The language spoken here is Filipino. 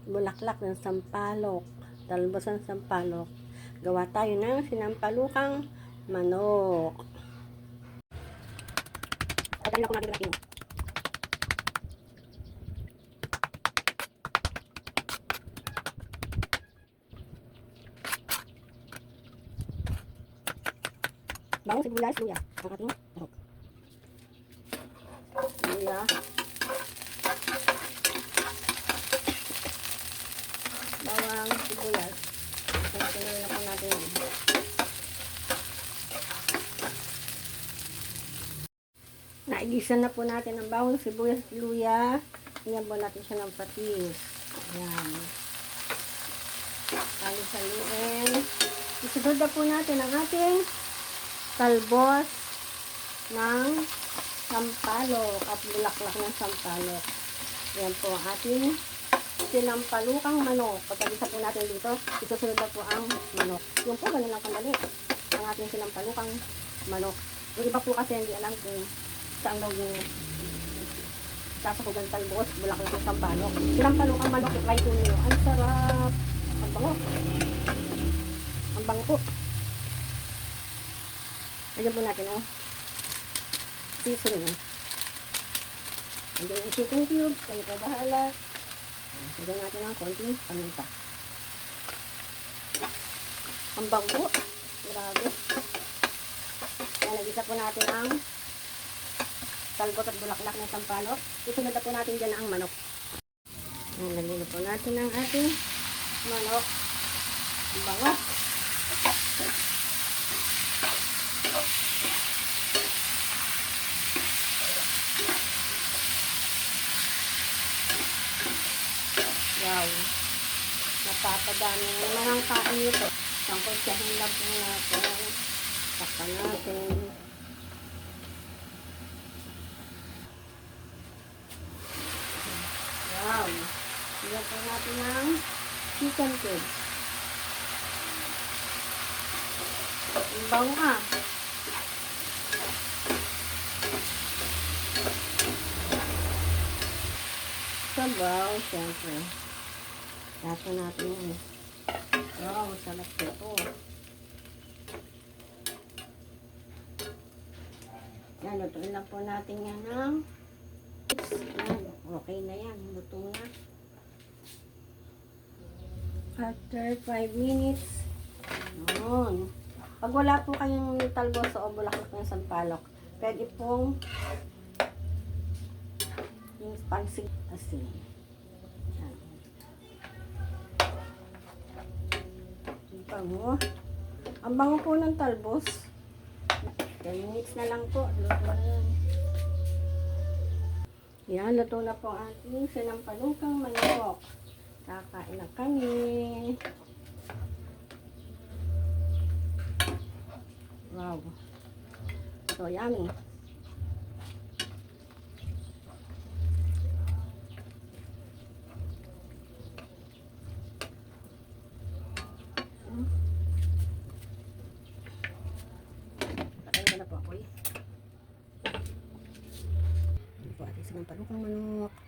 bulaklak ng sampalok, talbos ng sampalok. Gawa tayo ng sinampalukang manok. Pagkain na po natin natin. Bawang sibuyas, luya. Ang ating manok. Luya. Bawang sibuyas. Tuloy na po natin yan. Naigisa na po natin ang bawang sibuyas, luya. Iyan po natin siya ng patis. Ayan. Haluin. Isunod na po natin ang ating talbos ng sampalok at bulaklak ng sampalok. Ayan po ang ating sinampalukang manok. Pagkagisa po natin dito, isusunod na po ang manok. Yung po, ganun lang kadali. Ang ating sinampalukang manok. Yung iba po kasi hindi alam kung saan daw yung sasakugan talbos, bulaklak ng sampalok. Sinampalukang manok, try po nyo. Ang sarap. Ang bango. Ang bango po. Lagyan po natin ang seasoning. Lagyan yung chicken cubes. Kayo pa bahala. Lagyan natin ang konting paminta. Ang bango. Grabe. Nagisa po natin ang talbot at bulaklak ng sampalok. Isunod na po natin dyan ang manok. Nalagyan po natin ang ating manok. Ang bango. Wow. Napapadami naman ang kain nito. Sangkotsahin lang po natin. Takpan natin. Wow. Lagyan po natin ng chicken cubes. Ang bango ah. Sabaw, syempre. Lato natin yun. Wow, sarap ito. Yan, lutuin lang po natin yan ng yan, okay na yan. Luto na. After 5 minutes, yun. Pag wala po kayong talbos o bulaklak ng sampalok, pwede pong yung pansig asin. Bango. Ang bango po ng talbos. 10 minutes na lang po. Luto na yan. Yan, luto na po ang ating sinampalukang manok. Kakain na kami. Wow. So, yummy. Patayin ko na po ako eh. Ito po ating sinampalukang manok.